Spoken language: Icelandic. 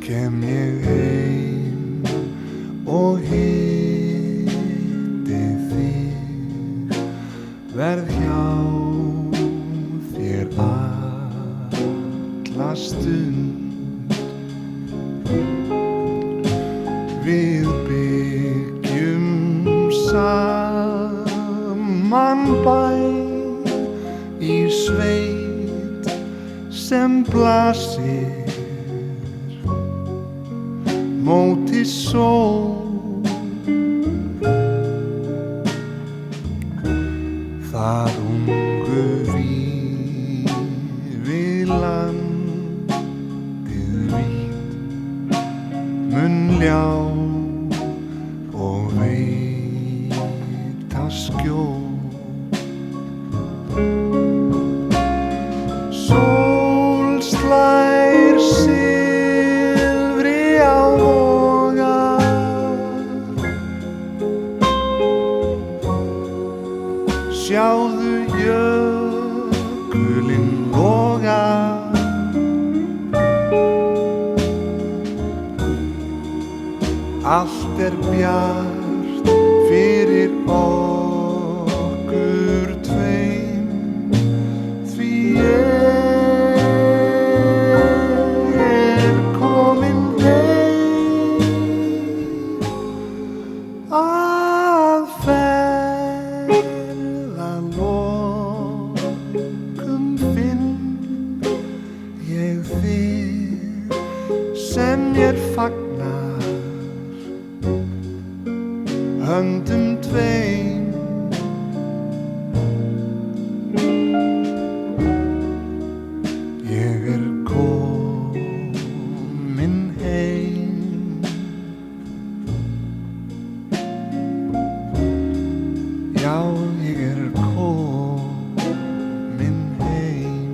kem ég heim og hitti þig, verð hjá þér alla stund. Við byggjum saman bæ í sveit sem blasir móti sól. Þar ungu við landið vítt mun ljá og veita skjól. Sól slær silfri á voga, sjáðu jökulinn loga. Allt bjart fyrir okkur tveim, því ég komin heim að ferðalokum finn ég þig sem mér fagnar höndum tveim. Ég komin heim, já ég komin heim.